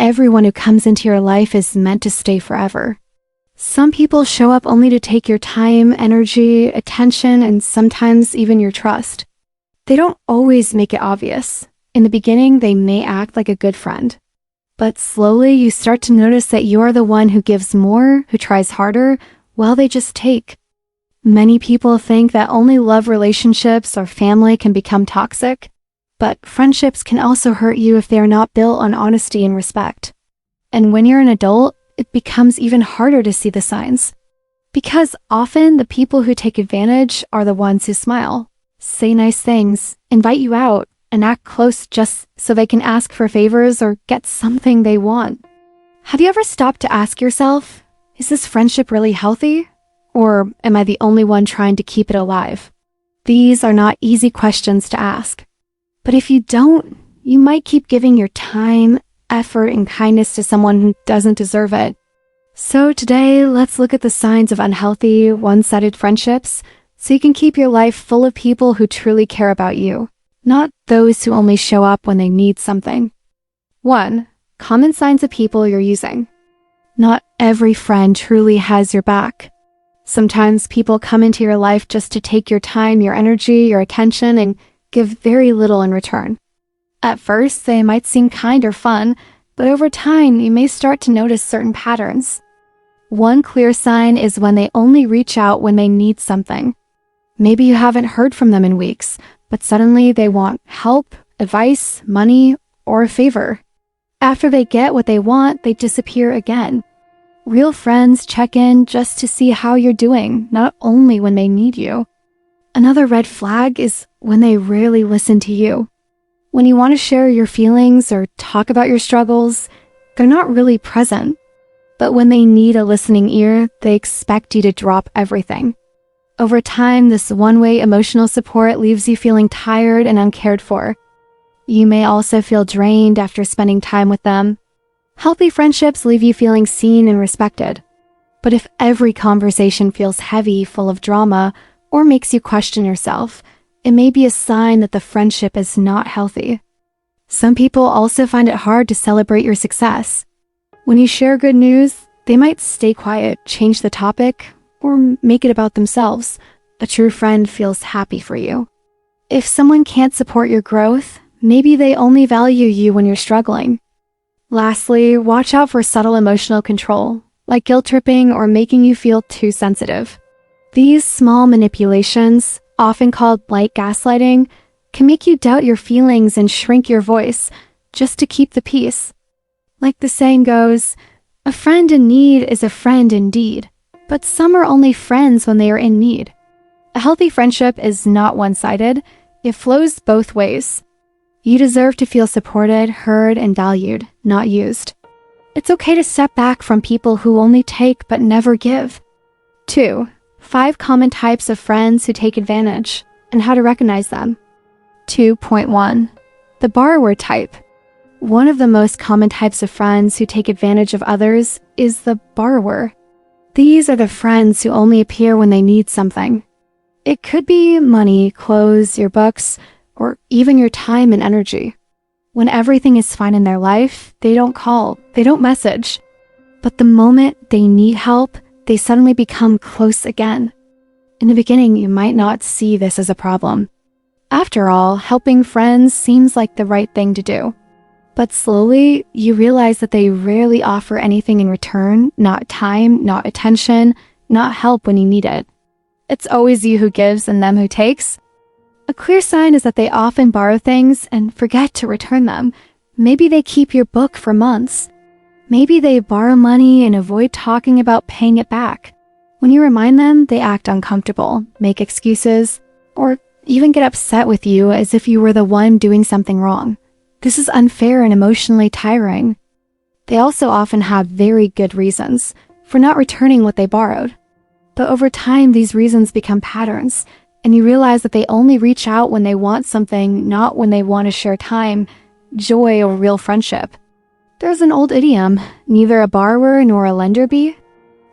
everyone who comes into your life is meant to stay forever. Some people show up only to take your time, energy, attention, and sometimes even your trust. They don't always make it obvious. In the beginning, they may act like a good friend. But slowly, you start to notice that you're the one who gives more, who tries harder, while they just take. Many people think that only love relationships or family can become toxic, but friendships can also hurt you if they are not built on honesty and respect. And when you're an adult, it becomes even harder to see the signs. Because often the people who take advantage are the ones who smile, say nice things, invite you out, and act close just so they can ask for favors or get something they want. Have you ever stopped to ask yourself, is this friendship really healthy? Or am I the only one trying to keep it alive? These are not easy questions to ask. But if you don't, you might keep giving your time, effort, and kindness to someone who doesn't deserve it. So today, let's look at the signs of unhealthy, one-sided friendships so you can keep your life full of people who truly care about you, not those who only show up when they need something. 1. Common signs of people you're using. Not every friend truly has your back. Sometimes people come into your life just to take your time, your energy, your attention, and give very little in return. At first, they might seem kind or fun, but over time, you may start to notice certain patterns. One clear sign is when they only reach out when they need something. Maybe you haven't heard from them in weeks, but suddenly they want help, advice, money, or a favor. After they get what they want, they disappear again. Real friends check in just to see how you're doing, not only when they need you. Another red flag is when they rarely listen to you. When you want to share your feelings or talk about your struggles, they're not really present. But when they need a listening ear, they expect you to drop everything. Over time, this one-way emotional support leaves you feeling tired and uncared for. You may also feel drained after spending time with them. Healthy friendships leave you feeling seen and respected. But if every conversation feels heavy, full of drama, or makes you question yourself, it may be a sign that the friendship is not healthy. Some people also find it hard to celebrate your success. When you share good news, they might stay quiet, change the topic, or make it about themselves. A true friend feels happy for you. If someone can't support your growth, maybe they only value you when you're struggling. Lastly, watch out for subtle emotional control, like guilt-tripping or making you feel too sensitive. These small manipulations, often called light gaslighting, can make you doubt your feelings and shrink your voice just to keep the peace. Like the saying goes, a friend in need is a friend indeed, but some are only friends when they are in need. A healthy friendship is not one-sided. It flows both ways. You deserve to feel supported, heard, and valued, not used. It's okay to step back from people who only take but never give. 2. 5 common types of friends who take advantage, and how to recognize them. 2.1. The borrower type. One of the most common types of friends who take advantage of others is the borrower. These are the friends who only appear when they need something. It could be money, clothes, your books, or even your time and energy. When everything is fine in their life, they don't call, they don't message. But the moment they need help, they suddenly become close again. In the beginning, you might not see this as a problem. After all, helping friends seems like the right thing to do. But slowly, you realize that they rarely offer anything in return, not time, not attention, not help when you need it. It's always you who gives and them who takes. A clear sign is that they often borrow things and forget to return them. Maybe they keep your book for months. Maybe they borrow money and avoid talking about paying it back. When you remind them, they act uncomfortable, make excuses, or even get upset with you as if you were the one doing something wrong. This is unfair and emotionally tiring. They also often have very good reasons for not returning what they borrowed. But over time, these reasons become patterns, and you realize that they only reach out when they want something, not when they want to share time, joy, or real friendship. There's an old idiom, neither a borrower nor a lender be.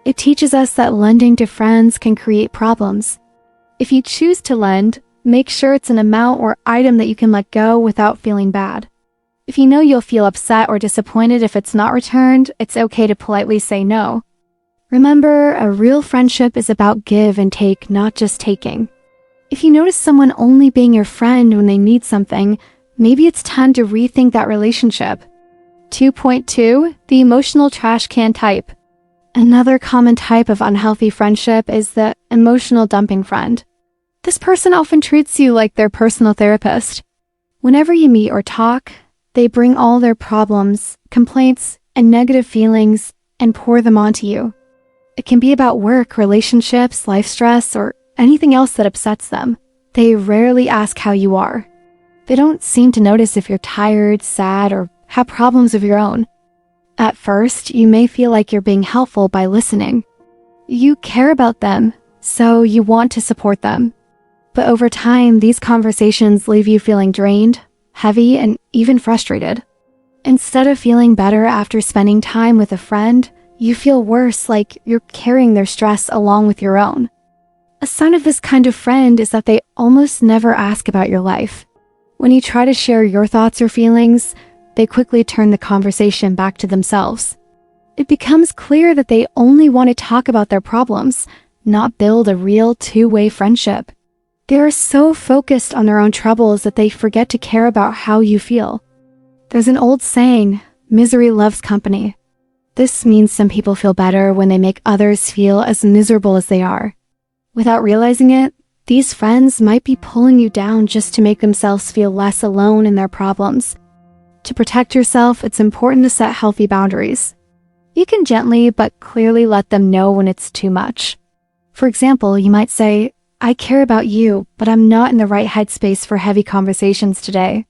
It teaches us that lending to friends can create problems. If you choose to lend, make sure it's an amount or item that you can let go without feeling bad. If you know you'll feel upset or disappointed if it's not returned, it's okay to politely say no. Remember, a real friendship is about give and take, not just taking. If you notice someone only being your friend when they need something, maybe it's time to rethink that relationship. 2.2. The emotional trash can type. Another common type of unhealthy friendship is the emotional dumping friend. This person often treats you like their personal therapist. Whenever you meet or talk, they bring all their problems, complaints, and negative feelings and pour them onto you. It can be about work, relationships, life stress, or anything else that upsets them. They rarely ask how you are. They don't seem to notice if you're tired, sad, or have problems of your own. At first, you may feel like you're being helpful by listening. You care about them, so you want to support them. But over time, these conversations leave you feeling drained, heavy, and even frustrated. Instead of feeling better after spending time with a friend, you feel worse, like you're carrying their stress along with your own. A sign of this kind of friend is that they almost never ask about your life. When you try to share your thoughts or feelings, they quickly turn the conversation back to themselves. It becomes clear that they only want to talk about their problems, not build a real two-way friendship. They are so focused on their own troubles that they forget to care about how you feel. There's an old saying, misery loves company. This means some people feel better when they make others feel as miserable as they are. Without realizing it, these friends might be pulling you down just to make themselves feel less alone in their problems. To protect yourself, it's important to set healthy boundaries. You can gently but clearly let them know when it's too much. For example, you might say, I care about you, but I'm not in the right headspace for heavy conversations today.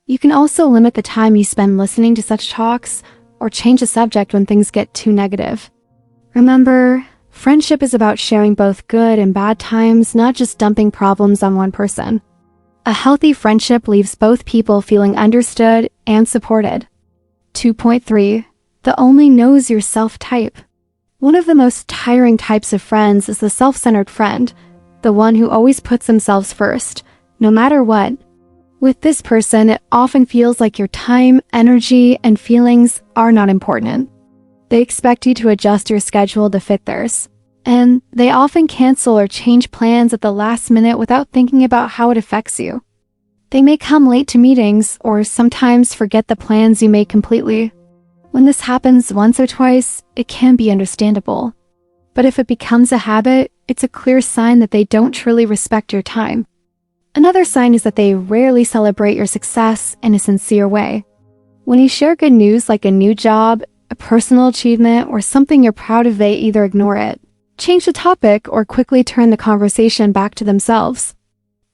You can also limit the time you spend listening to such talks or change the subject when things get too negative. Remember, friendship is about sharing both good and bad times, not just dumping problems on one person. A healthy friendship leaves both people feeling understood and supported. 2.3. The only knows yourself type. One of the most tiring types of friends is the self-centered friend, the one who always puts themselves first, no matter what. With this person, it often feels like your time, energy, and feelings are not important. They expect you to adjust your schedule to fit theirs. And they often cancel or change plans at the last minute without thinking about how it affects you. They may come late to meetings or sometimes forget the plans you made completely. When this happens once or twice, it can be understandable. But if it becomes a habit, it's a clear sign that they don't truly respect your time. Another sign is that they rarely celebrate your success in a sincere way. When you share good news like a new job, a personal achievement, or something you're proud of, they either ignore it, change the topic, or quickly turn the conversation back to themselves.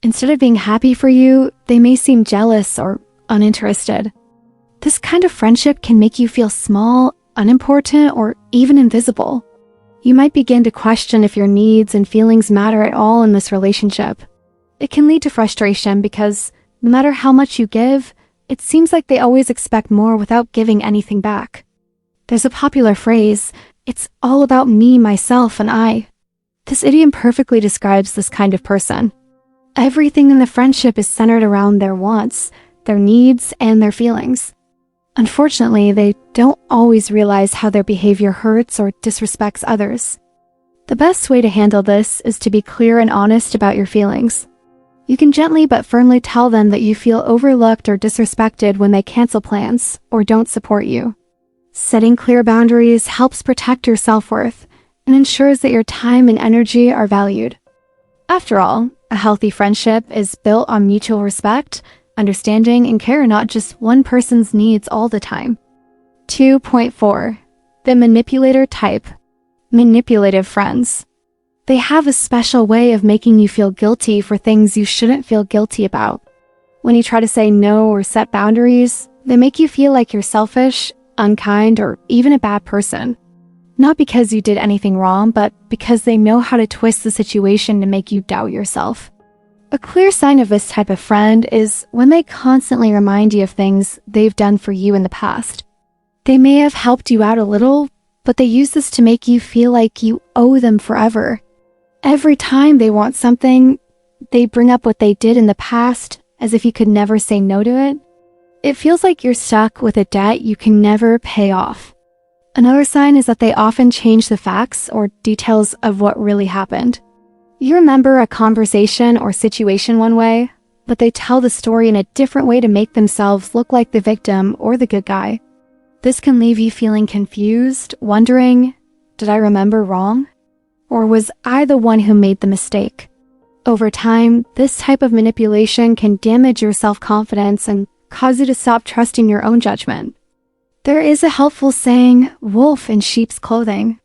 Instead of being happy for you, they may seem jealous or uninterested. This kind of friendship can make you feel small, unimportant, or even invisible. You might begin to question if your needs and feelings matter at all in this relationship. It can lead to frustration because no matter how much you give, it seems like they always expect more without giving anything back. There's a popular phrase, it's all about me, myself, and I. This idiom perfectly describes this kind of person. Everything in the friendship is centered around their wants, their needs, and their feelings. Unfortunately, they don't always realize how their behavior hurts or disrespects others. The best way to handle this is to be clear and honest about your feelings. You can gently but firmly tell them that you feel overlooked or disrespected when they cancel plans or don't support you. Setting clear boundaries helps protect your self-worth and ensures that your time and energy are valued. After all, a healthy friendship is built on mutual respect, understanding, and care, not just one person's needs all the time. 2.4. The manipulator type. Manipulative friends. They have a special way of making you feel guilty for things you shouldn't feel guilty about. When you try to say no or set boundaries, they make you feel like you're selfish, unkind, or even a bad person. Not because you did anything wrong, but because they know how to twist the situation to make you doubt yourself. A clear sign of this type of friend is when they constantly remind you of things they've done for you in the past. They may have helped you out a little, but they use this to make you feel like you owe them forever. Every time they want something, they bring up what they did in the past as if you could never say no to it. It feels like you're stuck with a debt you can never pay off. Another sign is that they often change the facts or details of what really happened. You remember a conversation or situation one way, but they tell the story in a different way to make themselves look like the victim or the good guy. This can leave you feeling confused, wondering, did I remember wrong? Or was I the one who made the mistake? Over time, this type of manipulation can damage your self-confidence and cause you to stop trusting your own judgment. There is a helpful saying, wolf in sheep's clothing.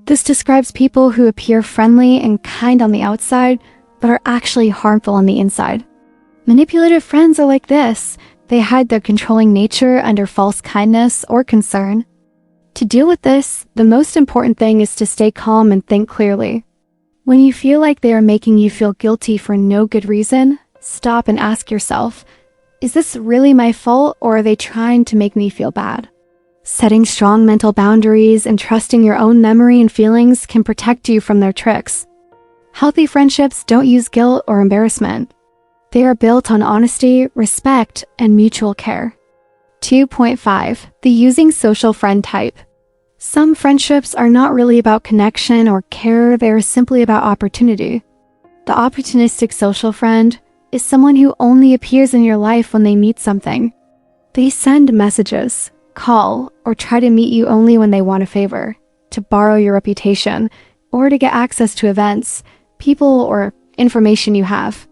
This describes people who appear friendly and kind on the outside, but are actually harmful on the inside. Manipulative friends are like this. They hide their controlling nature under false kindness or concern. To deal with this, the most important thing is to stay calm and think clearly. When you feel like they are making you feel guilty for no good reason, stop and ask yourself, is this really my fault, or are they trying to make me feel bad? Setting strong mental boundaries and trusting your own memory and feelings can protect you from their tricks. Healthy friendships don't use guilt or embarrassment. They are built on honesty, respect, and mutual care. 2.5. The using social friend type. Some friendships are not really about connection or care, they are simply about opportunity. The opportunistic social friend is someone who only appears in your life when they need something. They send messages, call, or try to meet you only when they want a favor, to borrow your reputation, or to get access to events, people, or information you have.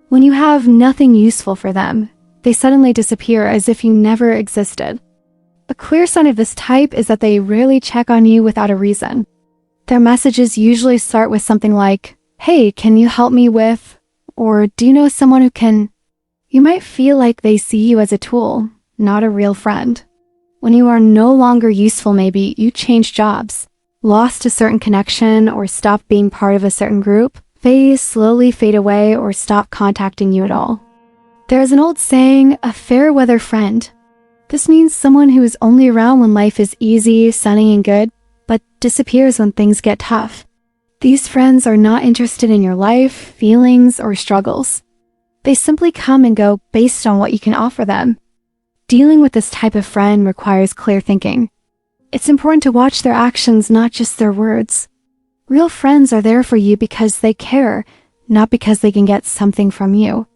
When you have nothing useful for them, they suddenly disappear as if you never existed. A clear sign of this type is that they rarely check on you without a reason. Their messages usually start with something like, hey, can you help me with, or do you know someone who can? You might feel like they see you as a tool, not a real friend. When you are no longer useful, maybe you change jobs, lost a certain connection, or stopped being part of a certain group, they slowly fade away or stop contacting you at all. There is an old saying, a fair weather friend. This means someone who is only around when life is easy, sunny, and good, but disappears when things get tough. These friends are not interested in your life, feelings, or struggles. They simply come and go based on what you can offer them. Dealing with this type of friend requires clear thinking. It's important to watch their actions, not just their words. Real friends are there for you because they care, not because they can get something from you.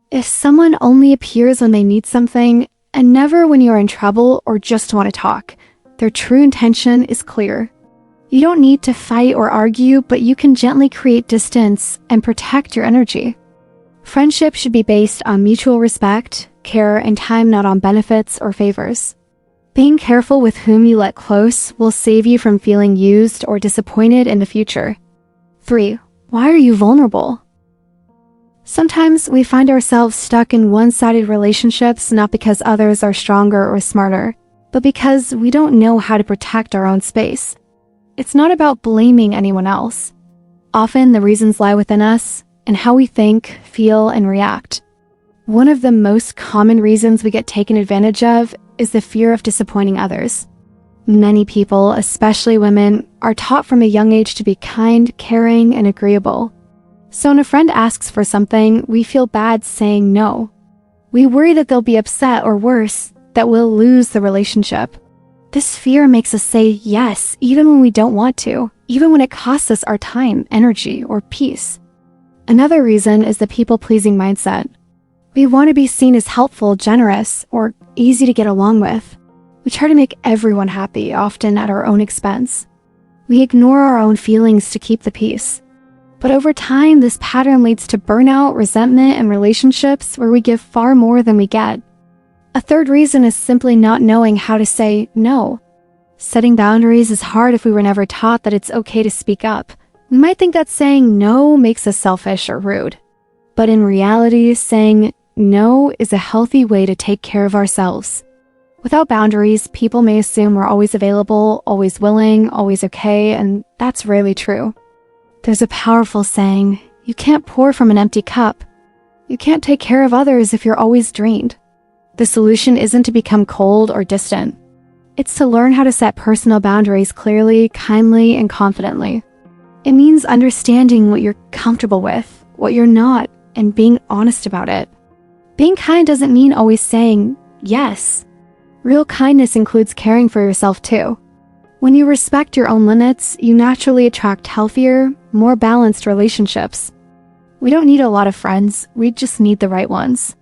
If someone only appears when they need something, and never when you are in trouble or just want to talk, their true intention is clear. You don't need to fight or argue, but you can gently create distance and protect your energy. Friendship should be based on mutual respect, care, and time, not on benefits or favors. Being careful with whom you let close will save you from feeling used or disappointed in the future. 3. Why are you vulnerable? Sometimes we find ourselves stuck in one-sided relationships not because others are stronger or smarter, but because we don't know how to protect our own space. It's not about blaming anyone else. Often the reasons lie within us and how we think, feel, and react. One of the most common reasons we get taken advantage of is the fear of disappointing others. Many people, especially women, are taught from a young age to be kind, caring, and agreeable. So when a friend asks for something, we feel bad saying no. We worry that they'll be upset, or worse, that we'll lose the relationship. This fear makes us say yes, even when we don't want to, even when it costs us our time, energy, or peace. Another reason is the people-pleasing mindset. We want to be seen as helpful, generous, or easy to get along with. We try to make everyone happy, often at our own expense. We ignore our own feelings to keep the peace. But over time, this pattern leads to burnout, resentment, and relationships where we give far more than we get. A third reason is simply not knowing how to say no. Setting boundaries is hard if we were never taught that it's okay to speak up. We might think that saying no makes us selfish or rude. But in reality, saying no is a healthy way to take care of ourselves. Without boundaries, people may assume we're always available, always willing, always okay, and that's rarely true. There's a powerful saying, you can't pour from an empty cup. You can't take care of others if you're always drained. The solution isn't to become cold or distant. It's to learn how to set personal boundaries clearly, kindly, and confidently. It means understanding what you're comfortable with, what you're not, and being honest about it. Being kind doesn't mean always saying, Yes. Real kindness includes caring for yourself too. When you respect your own limits, you naturally attract healthier, more balanced relationships. We don't need a lot of friends, we just need the right ones.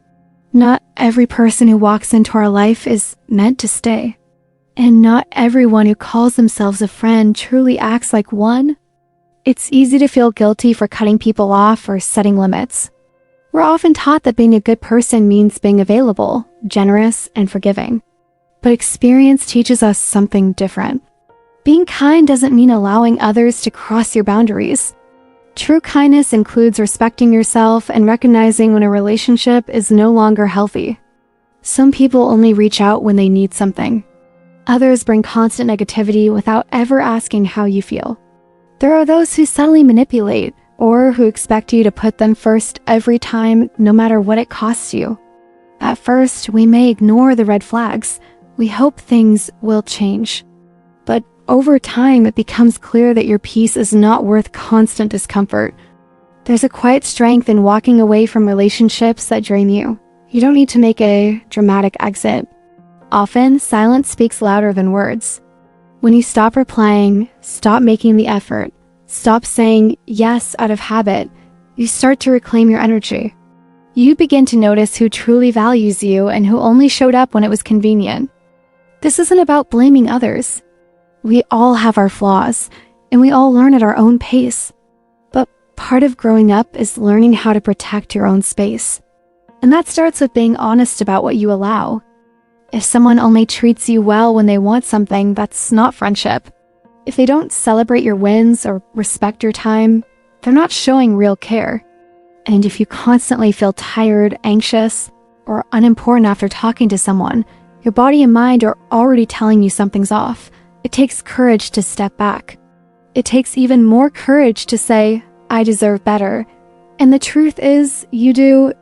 Not every person who walks into our life is meant to stay. And not everyone who calls themselves a friend truly acts like one. It's easy to feel guilty for cutting people off or setting limits. We're often taught that being a good person means being available, generous, and forgiving. But experience teaches us something different. Being kind doesn't mean allowing others to cross your boundaries. True kindness includes respecting yourself and recognizing when a relationship is no longer healthy. Some people only reach out when they need something. Others bring constant negativity without ever asking how you feel. There are those who subtly manipulate or who expect you to put them first every time, no matter what it costs you. At first, we may ignore the red flags. We hope things will change. But over time, it becomes clear that your peace is not worth constant discomfort. There's a quiet strength in walking away from relationships that drain you. You don't need to make a dramatic exit. Often, silence speaks louder than words. When you stop replying, stop making the effort, stop saying yes out of habit, you start to reclaim your energy. You begin to notice who truly values you and who only showed up when it was convenient. This isn't about blaming others. We all have our flaws, and we all learn at our own pace. But part of growing up is learning how to protect your own space. And that starts with being honest about what you allow. If someone only treats you well when they want something, that's not friendship. If they don't celebrate your wins or respect your time, they're not showing real care. And if you constantly feel tired, anxious, or unimportant after talking to someone, your body and mind are already telling you something's off. It takes courage to step back. It takes even more courage to say, I deserve better. And the truth is, you do.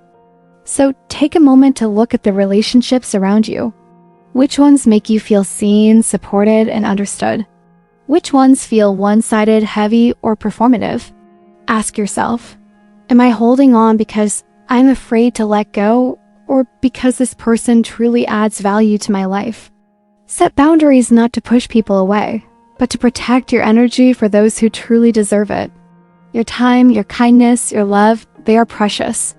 So take a moment to look at the relationships around you. Which ones make you feel seen, supported, and understood? Which ones feel one-sided, heavy, or performative? Ask yourself, am I holding on because I'm afraid to let go, or because this person truly adds value to my life? Set boundaries not to push people away, but to protect your energy for those who truly deserve it. Your time, your kindness, your love, they are precious.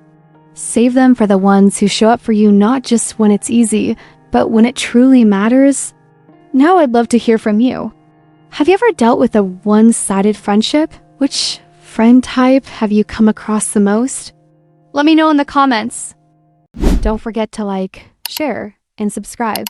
Save them for the ones who show up for you not just when it's easy, but when it truly matters. Now I'd love to hear from you. Have you ever dealt with a one-sided friendship? Which friend type have you come across the most? Let me know in the comments. Don't forget to like, share, and subscribe.